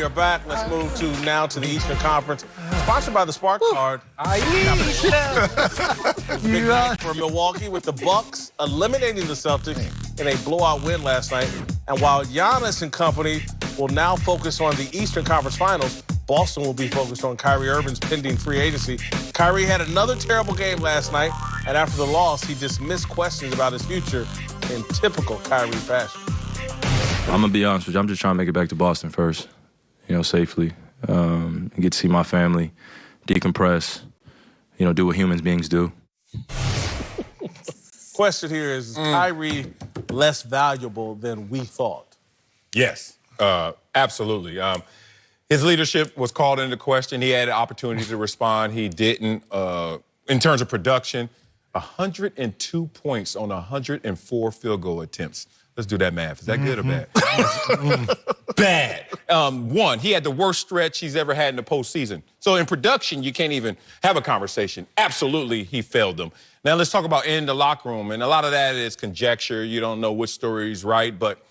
are back. Let's move now to the Eastern Conference. Sponsored by the Spark Card. Big night for Milwaukee with the Bucks eliminating the Celtics in a blowout win last night. And while Giannis and company will now focus on the Eastern Conference Finals, Boston will be focused on Kyrie Irving's pending free agency. Kyrie had another terrible game last night, and after the loss, he dismissed questions about his future in typical Kyrie fashion. I'm going to be honest with you. I'm just trying to make it back to Boston first, safely, and get to see my family, decompress, do what human beings do. Question here is Kyrie less valuable than we thought? Yes, absolutely. His leadership was called into question. He had an opportunity to respond. He didn't. In terms of production, 102 points on 104 field goal attempts. Let's do that math. Is that good or bad? Bad. One, he had the worst stretch he's ever had in the postseason. So in production, you can't even have a conversation. Absolutely, he failed them. Now let's talk about in the locker room. And a lot of that is conjecture. You don't know which story is right. But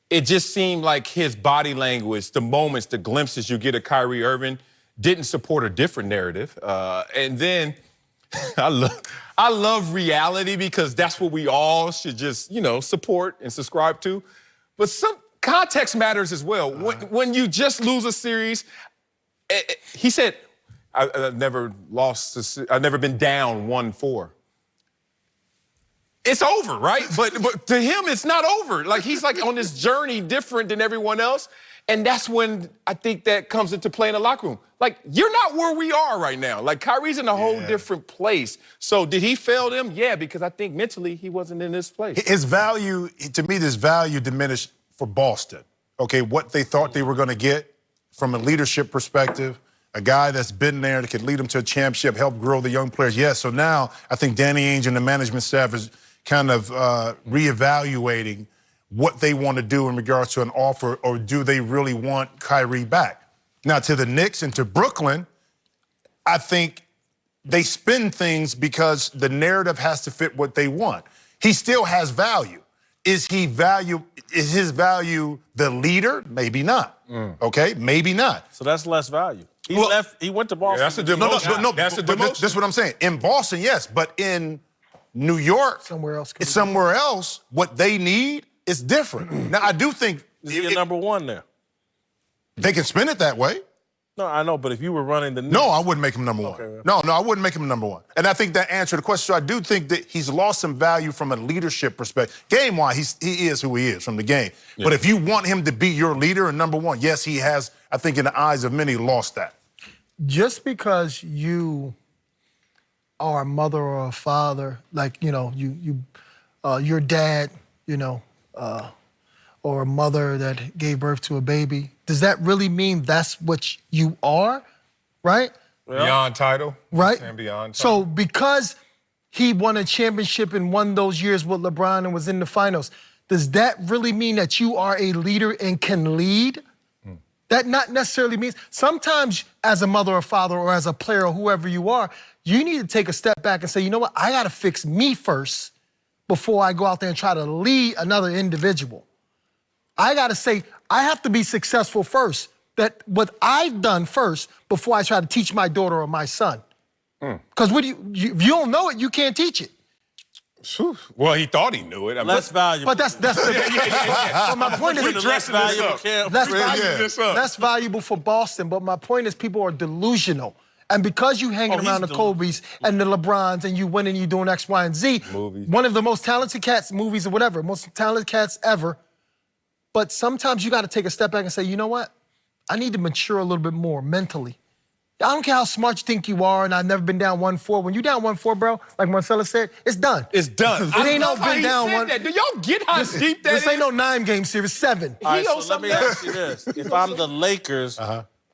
it just seemed like his body language, the moments, the glimpses you get of Kyrie Irving didn't support a different narrative. And then I love reality because that's what we all should just, support and subscribe to. But some context matters as well. When you just lose a series, he said, I've never been down 1-4. It's over, right? But to him, it's not over. Like, he's like on this journey different than everyone else. And that's when I think that comes into play in the locker room. Like, you're not where we are right now. Like, Kyrie's in a whole different place. So did he fail them? Yeah, because I think mentally he wasn't in this place. His value, to me, this value diminished for Boston. Okay, what they thought they were going to get from a leadership perspective, a guy that's been there that could lead them to a championship, help grow the young players. Yes, so now I think Danny Ainge and the management staff is kind of reevaluating what they want to do in regards to an offer, or do they really want Kyrie back? Now, to the Knicks and to Brooklyn, I think they spin things because the narrative has to fit what they want. He still has value. Is his value the leader? Maybe not. Okay, maybe not. So that's less value. He went to Boston. Yeah, that's a demotion. No, that's a but demotion. this is what I'm saying. In Boston, yes, but in New York, somewhere else, what they need is different. Now, I do think is he number one there? They can spin it that way. No, I know, but if you were running the Knicks... No, I wouldn't make him number one. Okay, No, I wouldn't make him number one. And I think that answered the question. So I do think that he's lost some value from a leadership perspective. Game-wise, he is who he is from the game. Yeah. But if you want him to be your leader and number one, yes, he has, I think in the eyes of many, lost that. Just because you are a mother or a father, like, your dad, or a mother that gave birth to a baby, does that really mean that's what you are, right? Beyond title. Right? And beyond title. So because he won a championship and won those years with LeBron and was in the finals, does that really mean that you are a leader and can lead? That not necessarily means, sometimes as a mother or father or as a player or whoever you are, you need to take a step back and say, you know what, I gotta fix me first before I go out there and try to lead another individual. I gotta say, I have to be successful first. That what I've done first before I try to teach my daughter or my son. Because if you don't know it, you can't teach it. Well, he thought he knew it. Less valuable. But that's but my point is less valuable. Less valuable for Boston. But my point is, people are delusional. And because you hanging around the Kobe's and the LeBrons and you winning, you doing X, Y, and Z, one of the most talented cats, movies or whatever, most talented cats ever. But sometimes you got to take a step back and say, you know what? I need to mature a little bit more mentally. I don't care how smart you think you are, and I've never been down 1-4. When you down 1-4, bro, like Marcella said, it's done. It's done. It ain't no been down one. Do y'all get how deep that is? This ain't no 9-game series, 7. All right, so let me ask you this. If I'm the Lakers,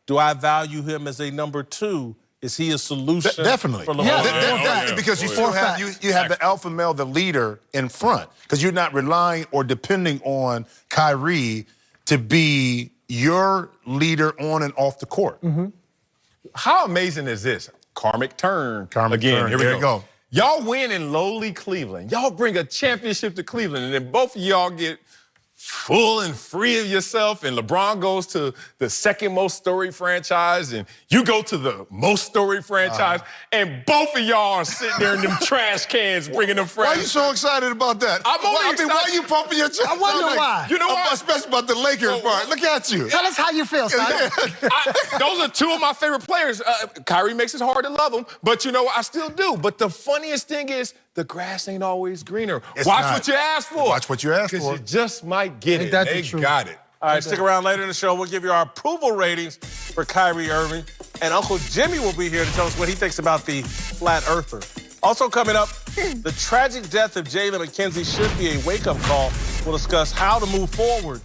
do I value him as a number 2? Is he a solution? Definitely. For LeBron? Yeah. Because you still have you have the alpha male, the leader in front. Because you're not relying or depending on Kyrie to be your leader on and off the court. How amazing is this? Karmic turn. Again, here we go. Y'all win in lowly Cleveland. Y'all bring a championship to Cleveland, and then both of y'all get full and free of yourself, and LeBron goes to the second most storied franchise, and you go to the most storied franchise, and both of y'all are sitting there in them trash cans bringing them friends. Why are you so excited about that? I'm only excited. Why are you pumping your chest? I wonder why. You know what? Especially about the Lakers part. Look at you. Tell us how you feel, son. Those are two of my favorite players. Kyrie makes it hard to love him, but you know what? I still do. But the funniest thing is, the grass ain't always greener. It's Watch not. what you ask for. Watch what you ask for. Because you just might get Ain't it. that the They truth? got it. All right, stick around later in the show. We'll give you our approval ratings for Kyrie Irving. And Uncle Jimmy will be here to tell us what he thinks about the flat earther. Also coming up, the tragic death of Jalen McKenzie should be a wake-up call. We'll discuss how to move forward.